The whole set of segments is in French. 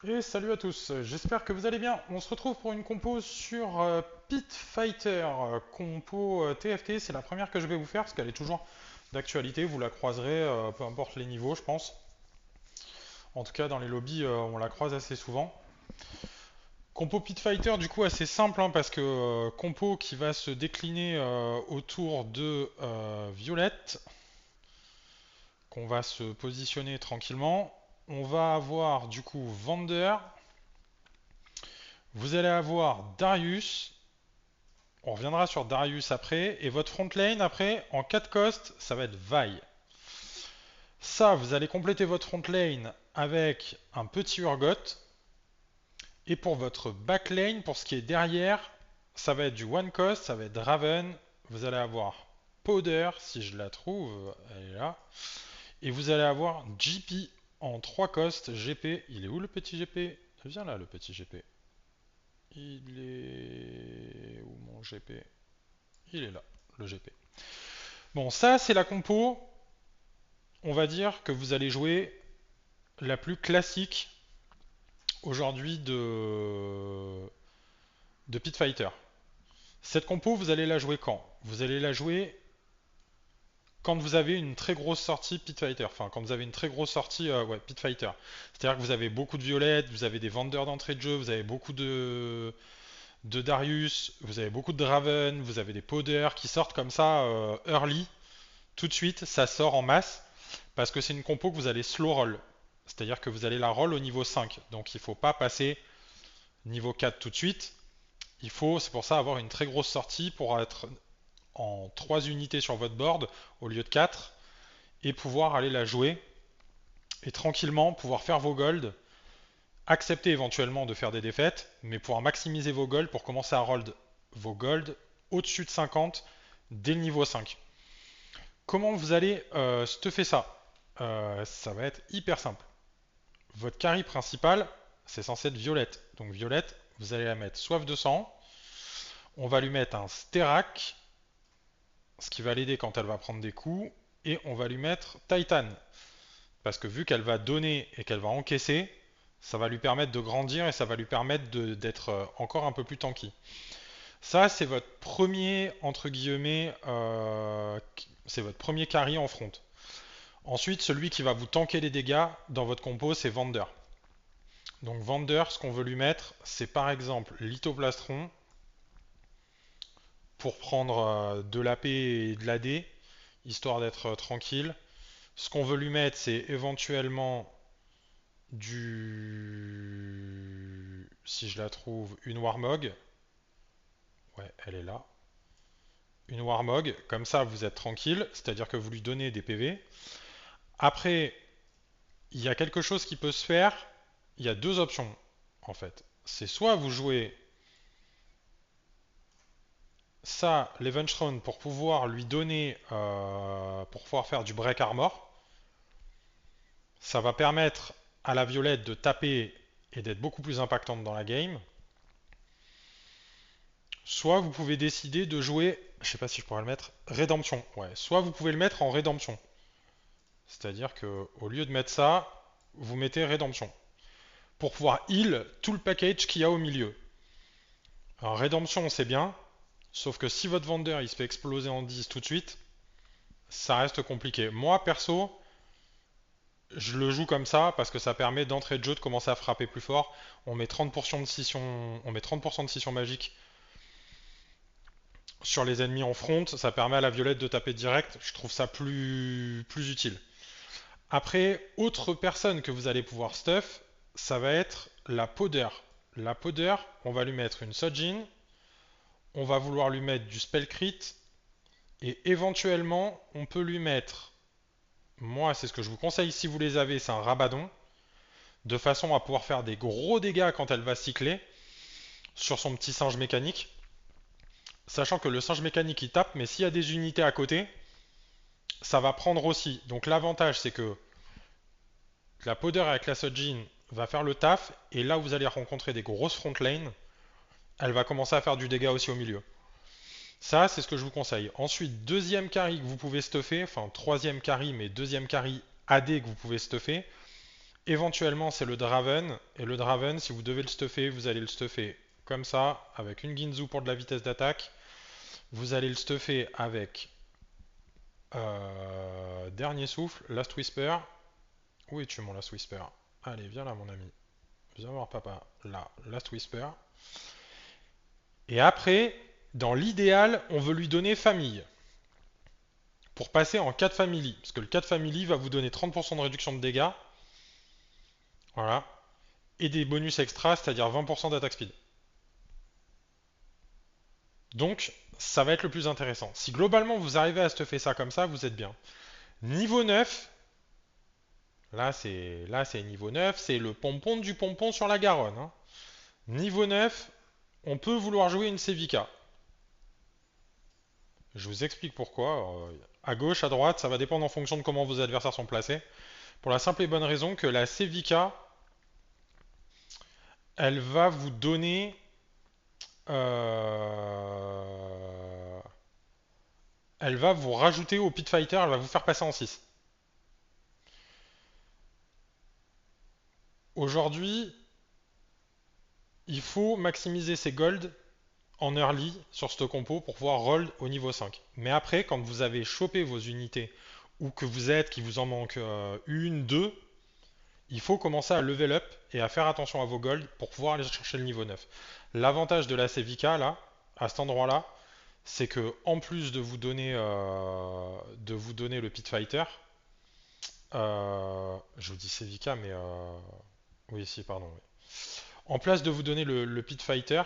Et salut à tous, j'espère que vous allez bien. On se retrouve pour une compo sur Pit Fighter, compo TFT. C'est la première que je vais vous faire parce qu'elle est toujours d'actualité. Vous la croiserez, peu importe les niveaux, je pense. En tout cas, dans les lobbies, on la croise assez souvent. Compo Pit Fighter, du coup, assez simple hein, parce que compo qui va se décliner autour de Violette, qu'on va se positionner tranquillement. On va avoir du coup Vander. Vous allez avoir Darius. On reviendra sur Darius après. Et votre front lane après, en 4 cost, ça va être Vi. Ça, vous allez compléter votre front lane avec un petit Urgot. Et pour votre back lane, pour ce qui est derrière, ça va être du one cost, ça va être Draven. Vous allez avoir Powder, si je la trouve, elle est là. Et vous allez avoir GP en 3 cost. GP, il est où le petit GP? Viens là, le petit GP. Il est où mon GP? Il est là, le GP. Bon, ça c'est la compo, on va dire que vous allez jouer la plus classique aujourd'hui de Pit Fighter. Cette compo, vous allez la jouer quand? Vous allez la jouer quand vous avez une très grosse sortie Pit Fighter. Enfin, quand vous avez une très grosse sortie ouais, Pit Fighter. C'est-à-dire que vous avez beaucoup de violettes, vous avez des vendeurs d'entrée de jeu, vous avez beaucoup de Darius, vous avez beaucoup de Draven, vous avez des Powder qui sortent comme ça early, tout de suite, ça sort en masse. Parce que c'est une compo que vous allez slow roll. C'est-à-dire que vous allez la roll au niveau 5. Donc il ne faut pas passer niveau 4 tout de suite. Il faut, c'est pour ça, avoir une très grosse sortie pour être en 3 unités sur votre board au lieu de 4 et pouvoir aller la jouer et tranquillement pouvoir faire vos golds, accepter éventuellement de faire des défaites, mais pouvoir maximiser vos golds pour commencer à roll vos golds au-dessus de 50 dès le niveau 5. Comment vous allez stuffer ça? Ça va être hyper simple. Votre carry principal, c'est censé être Violette. Donc Violette, vous allez la mettre soif de sang. On va lui mettre un Sterak, ce qui va l'aider quand elle va prendre des coups. Et on va lui mettre Titan. Parce que vu qu'elle va donner et qu'elle va encaisser, ça va lui permettre de grandir et ça va lui permettre d'être encore un peu plus tanky. Ça, c'est votre premier, entre guillemets, c'est votre premier carry en front. Ensuite, celui qui va vous tanker les dégâts dans votre compo, c'est Vander. Donc Vander, ce qu'on veut lui mettre, c'est par exemple Lithoplastron pour prendre de l'AP et de l'AD, histoire d'être tranquille. Ce qu'on veut lui mettre, c'est éventuellement du... Si je la trouve, une Warmog. Ouais, elle est là. Une Warmog, comme ça vous êtes tranquille, c'est-à-dire que vous lui donnez des PV. Après, il y a quelque chose qui peut se faire. Il y a deux options, en fait. C'est soit vous jouez ça, l'Eventron, pour pouvoir lui donner, pour pouvoir faire du break armor, ça va permettre à la violette de taper et d'être beaucoup plus impactante dans la game. Soit vous pouvez décider de jouer, je sais pas si je pourrais le mettre, rédemption. Ouais, soit vous pouvez le mettre en rédemption. C'est-à-dire que au lieu de mettre ça, vous mettez rédemption. Pour pouvoir heal tout le package qu'il y a au milieu. Alors rédemption c'est bien, sauf que si votre vendeur il se fait exploser en 10 tout de suite, ça reste compliqué. Moi perso, je le joue comme ça parce que ça permet d'entrée de jeu de commencer à frapper plus fort. On met 30% de scission, on met 30% de scission magique sur les ennemis en front. Ça permet à la violette de taper direct. Je trouve ça plus utile. Après, autre personne que vous allez pouvoir stuff, ça va être la Powder. La Powder, on va lui mettre une Sojin. On va vouloir lui mettre du spell crit. Et éventuellement, on peut lui mettre. Moi, c'est ce que je vous conseille si vous les avez, c'est un Rabadon, de façon à pouvoir faire des gros dégâts quand elle va cycler sur son petit singe mécanique. Sachant que le singe mécanique il tape, mais s'il y a des unités à côté, ça va prendre aussi. Donc l'avantage c'est que la Powder avec la Sojin va faire le taf, et là où vous allez rencontrer des grosses front lanes, elle va commencer à faire du dégât aussi au milieu. Ça, c'est ce que je vous conseille. Ensuite, deuxième carry que vous pouvez stuffer, enfin troisième carry, mais deuxième carry AD que vous pouvez stuffer, Éventuellement, c'est le Draven. Et le Draven, si vous devez le stuffer, vous allez le stuffer comme ça, avec une Ginzu pour de la vitesse d'attaque. Vous allez le stuffer avec Dernier Souffle, Last Whisper. Où es-tu mon Last Whisper? Allez, viens là mon ami. Viens voir papa. Là, Last Whisper. Et après, dans l'idéal, on veut lui donner famille. Pour passer en 4 family. Parce que le 4 family va vous donner 30% de réduction de dégâts. Voilà. Et des bonus extra, c'est-à-dire 20% d'attaque speed. Donc, ça va être le plus intéressant. Si globalement vous arrivez à stuffer ça comme ça, vous êtes bien. Niveau 9, là c'est niveau 9, c'est le pompon du pompon sur la Garonne, hein. Niveau 9, on peut vouloir jouer une Sevica. Je vous explique pourquoi. À gauche, à droite, ça va dépendre en fonction de comment vos adversaires sont placés. Pour la simple et bonne raison que la Sevica, elle va vous donner... elle va vous rajouter au Pit Fighter, elle va vous faire passer en 6. Aujourd'hui, il faut maximiser ses golds en early sur ce compo pour pouvoir roll au niveau 5. Mais après, quand vous avez chopé vos unités ou que vous êtes, qu'il vous en manque une, deux, il faut commencer à level up et à faire attention à vos golds pour pouvoir aller chercher le niveau 9. L'avantage de la Sevica là, à cet endroit-là, c'est que en plus de vous donner le Pit Fighter, je vous dis Sevica, mais oui, si, pardon. Oui. En place de vous donner le Pit Fighter,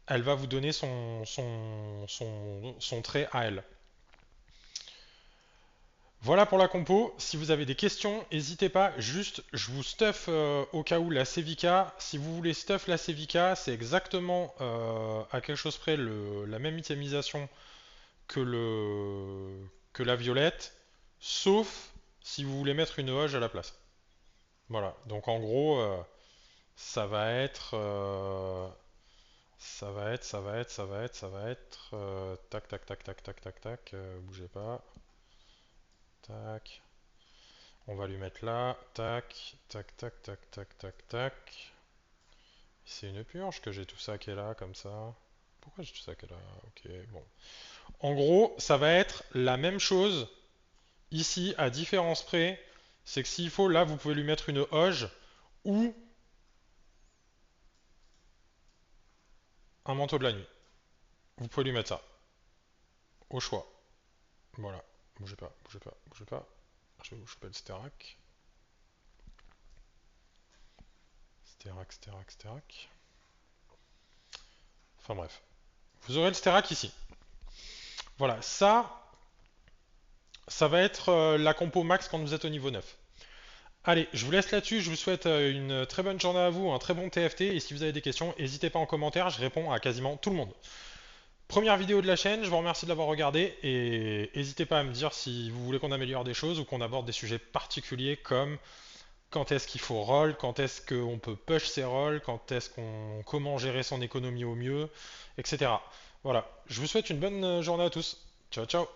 elle va vous donner son trait à elle. Voilà pour la compo. Si vous avez des questions, n'hésitez pas. Juste, je vous stuff au cas où la Sevica. Si vous voulez stuff la Sevica, c'est exactement à quelque chose près la même itemisation que la violette, sauf si vous voulez mettre une hoge à la place. Voilà. Donc en gros, ça va être, ça va être, tac, tac, tac, tac, tac, tac, tac, bougez pas, tac, on va lui mettre là, tac, tac, tac, tac, tac, tac, tac. C'est une purge que j'ai tout ça qui est là, comme ça. Pourquoi j'ai tout ça qui est là? Ok, bon. En gros, ça va être la même chose ici, à différence près. C'est que s'il faut, là, vous pouvez lui mettre une hoge ou un manteau de la nuit. Vous pouvez lui mettre ça, au choix. Voilà. Bougez pas, bougez pas, bougez pas. Je vais vous choper le Sterak. Sterak, Sterak, Sterak. Enfin bref. Vous aurez le Sterak ici. Voilà, ça va être la compo max quand vous êtes au niveau 9. Allez, je vous laisse là-dessus, je vous souhaite une très bonne journée à vous, un très bon TFT, et si vous avez des questions, n'hésitez pas en commentaire, je réponds à quasiment tout le monde. Première vidéo de la chaîne, je vous remercie de l'avoir regardé, et n'hésitez pas à me dire si vous voulez qu'on améliore des choses ou qu'on aborde des sujets particuliers comme quand est-ce qu'il faut roll, quand est-ce qu'on peut push ses rolls, comment gérer son économie au mieux, etc. Voilà, je vous souhaite une bonne journée à tous. Ciao ciao.